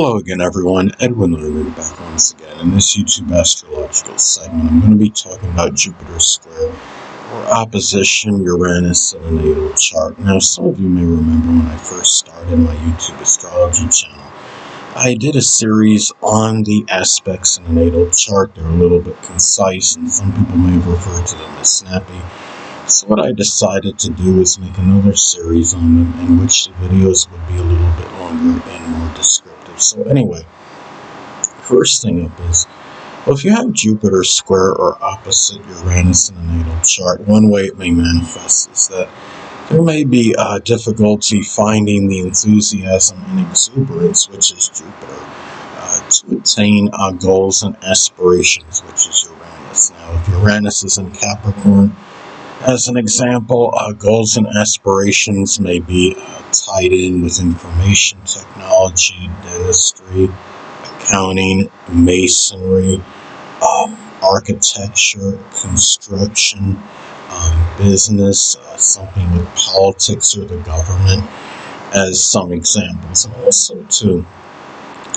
Hello again, everyone. Edwin Lerman back once again. In this YouTube astrological segment, I'm going to be talking about Jupiter square or opposition Uranus in a natal chart. Now, some of you may remember when I first started my YouTube astrology channel, I did a series on the aspects in a natal chart. They're a little bit concise, and some people may refer to them as snappy. So what I decided to do is make another series on them, in which the videos would be a little bit longer and more descriptive. So anyway, first thing up is, well, if you have Jupiter square or opposite Uranus in a natal chart, one way it may manifest is that there may be difficulty finding the enthusiasm and exuberance, which is Jupiter, to attain goals and aspirations, which is Uranus. Now, if Uranus is in Capricorn, as an example, goals and aspirations may be tied in with information technology, dentistry, accounting, masonry, architecture, construction, business, something with politics or the government, as some examples. And also, too,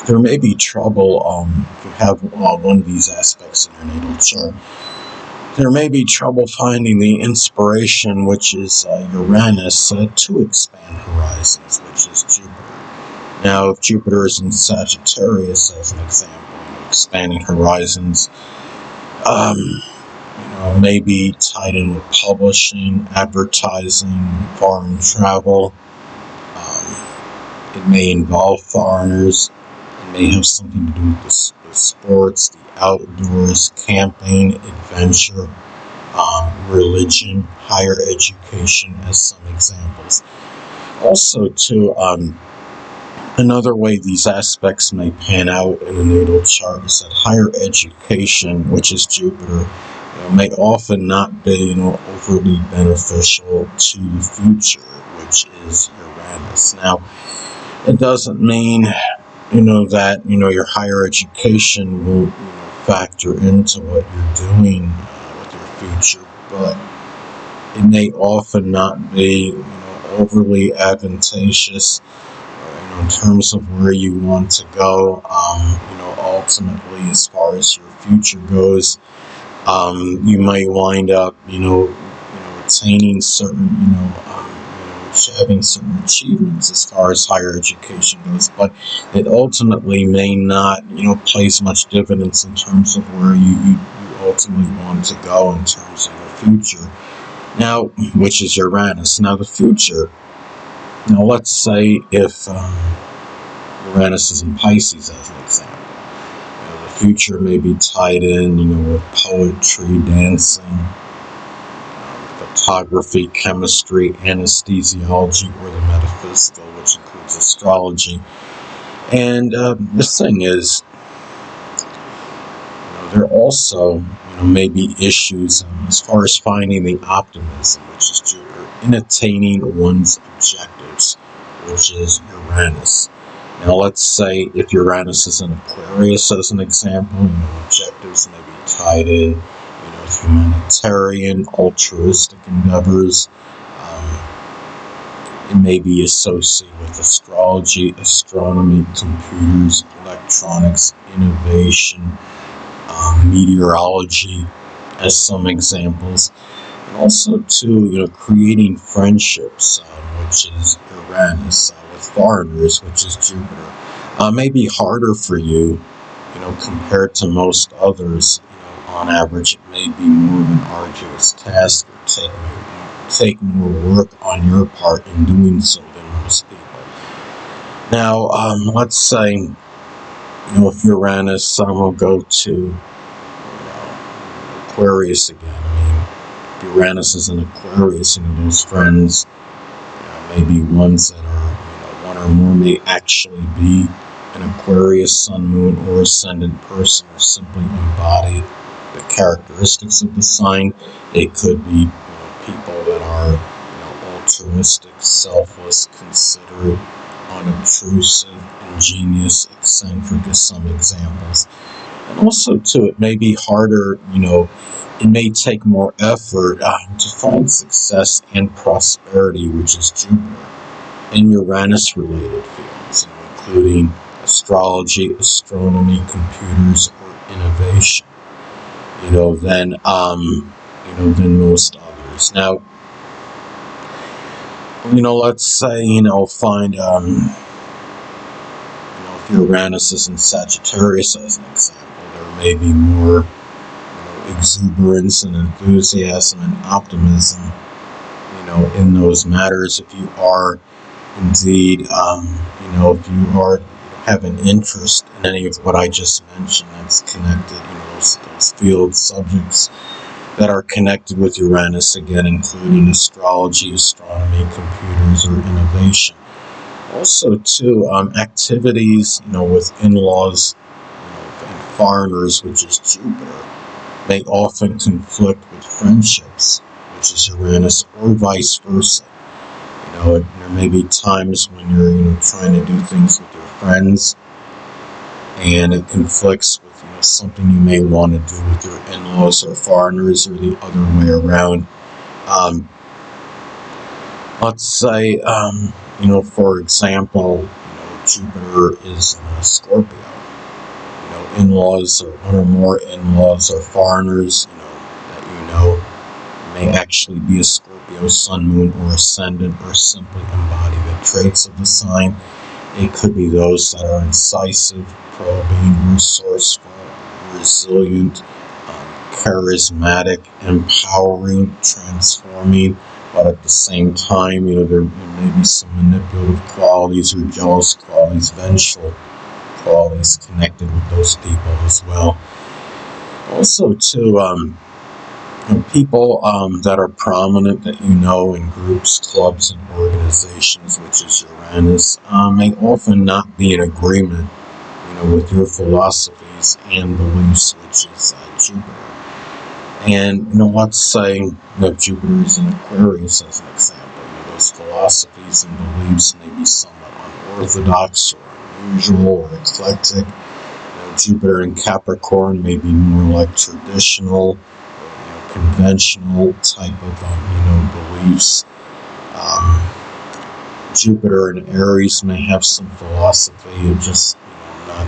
there may be trouble if you have one of these aspects in your natal chart. There may be trouble finding the inspiration, which is Uranus, to expand horizons, which is Jupiter. Now, if Jupiter is in Sagittarius, as an example, expanding horizons, may be tied in with publishing, advertising, foreign travel. It may involve foreigners. It may have something to do with the sports, the outdoors, camping, adventure, religion, higher education, as some examples. Also, too, another way these aspects may pan out in a natal chart is that higher education, which is Jupiter, may often not be overly beneficial to the future, which is Uranus. Now, it doesn't mean that your higher education will factor into what you're doing with your future, but it may often not be overly advantageous in terms of where you want to go. Ultimately, as far as your future goes, you might wind up attaining certain having certain achievements as far as higher education goes, but it ultimately may not, place much dividends in terms of where you ultimately want to go in terms of the future. Now, which is Uranus. Now, the future. Now, let's say if Uranus is in Pisces, as an example. The future may be tied in, with poetry, dancing, photography, chemistry, anesthesiology, or the metaphysical, which includes astrology. And the thing is, there also, may be issues as far as finding the optimism, which is Jupiter, in attaining one's objectives, which is Uranus. Now, let's say if Uranus is in Aquarius, as an example, objectives may be tied in humanitarian, altruistic endeavors. It may be associated with astrology, astronomy, computers, electronics, innovation, meteorology, as some examples. And also, too, creating friendships, which is Uranus, with foreigners, which is Jupiter. May be harder for you, compared to most others. On average, it may be more of an arduous task or take more work on your part in doing so than most people. Now, let's say, if Uranus will go to Aquarius again. If Uranus is in Aquarius, those friends, maybe ones that are, one or more may actually be an Aquarius sun, moon, or ascendant person, or simply embody the characteristics of the sign. They could be people that are altruistic, selfless, considerate, unobtrusive, ingenious, eccentric, as some examples. And also, too, it may be harder, it may take more effort to find success and prosperity, which is Jupiter, in Uranus-related fields, including astrology, astronomy, computers, or innovation, than most others. Now, let's say, find, if Uranus is in Sagittarius as an example, there may be more, exuberance and enthusiasm and optimism, in those matters. If you are indeed, if you are have an interest in any of what I just mentioned that's connected, those field subjects that are connected with Uranus, again, including astrology, astronomy, computers, or innovation. Also, too, activities, with in-laws, and foreigners, which is Jupiter, may often conflict with friendships, which is Uranus, or vice versa. There may be times when you're, trying to do things with your friends, and it conflicts with, something you may want to do with your in-laws or foreigners, or the other way around. Let's say, for example, Jupiter is in Scorpio. In-laws, or one or more in-laws or foreigners, that may actually be a Scorpio sun, moon, or ascendant, or simply embody the traits of the sign. It could be those that are incisive, probing, resourceful, resilient, charismatic, empowering, transforming, but at the same time, there may be some manipulative qualities or jealous qualities, vengeful qualities connected with those people as well. Also, too, people that are prominent that in groups, clubs, and organizations, which is Uranus, may often not be in agreement, with your philosophies and beliefs, which is Jupiter. And let's say that Jupiter is in Aquarius as an example. Those philosophies and beliefs may be somewhat unorthodox or unusual or eclectic. Jupiter in Capricorn may be more like traditional, conventional type of beliefs. Jupiter in Aries may have some philosophy of just not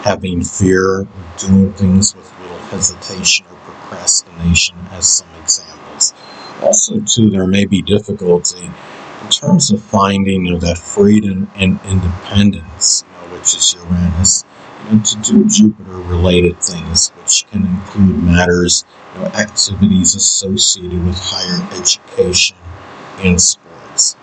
having fear, or doing things with little hesitation or procrastination, as some examples. Also, too, there may be difficulty in terms of finding that freedom and independence, which is Uranus, and to do Jupiter-related things, which can include matters, activities associated with higher education and sports.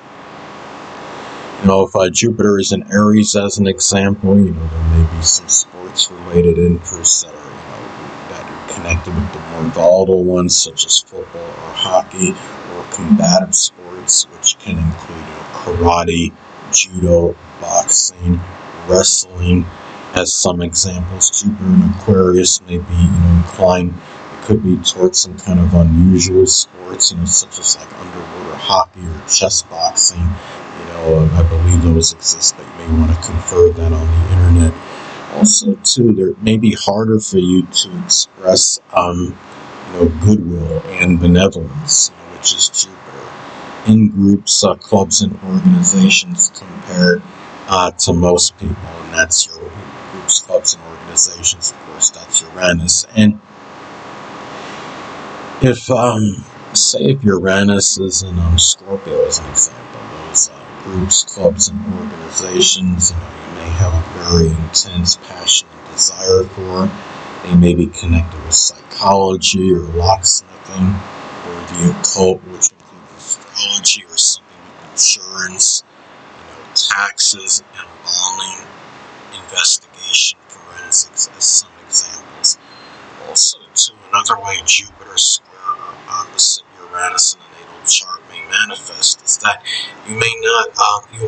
If Jupiter is in Aries as an example, there may be some sports-related interests that are connected with the more volatile ones, such as football or hockey, or combative sports, which can include karate, judo, boxing, wrestling. As some examples, Jupiter in Aquarius may be, inclined, it could be towards some kind of unusual sports, such as like underwater hockey or chess boxing. I believe those exist, but you may want to confer that on the internet. Also, too, it may be harder for you to express, goodwill and benevolence, which is Jupiter, in groups, clubs, and organizations compared to most people, and that's your groups, clubs, and organizations. Of course, that's Uranus. And if Uranus is in Scorpio as an example, those groups, clubs, and organizations, you may have a very intense passion and desire for. They may be connected with psychology or locksmithing, or the occult, which includes astrology, or something with insurance, taxes, embalming, investigation, forensics, as some examples. Also, too, another way Jupiter square or opposite Uranus in the natal chart may manifest is that you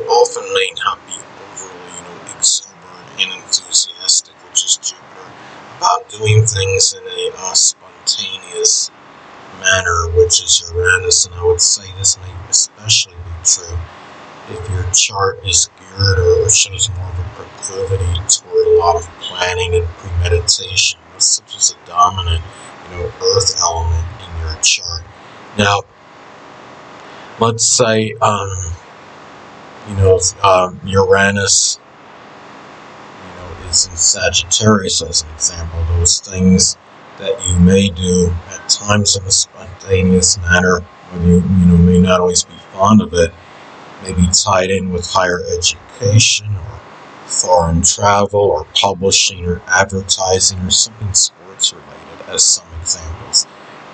often may not be overly, exuberant and enthusiastic, which is Jupiter, about doing things in a spontaneous manner, which is Uranus. And I would say this may especially be true if your chart is geared or shows more of a proclivity toward a lot of planning and premeditation, such as a dominant, earth element in your chart. Now, let's say, Uranus Uranus and Sagittarius as an example, those things that you may do at times in a spontaneous manner when you may not always be fond of it, may be tied in with higher education or foreign travel or publishing or advertising or something sports related as some examples.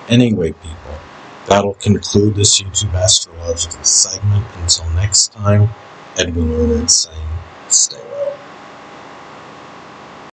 Anyway, people, that'll conclude this YouTube astrological segment. Until next time, Edwin Leonard saying, stay well.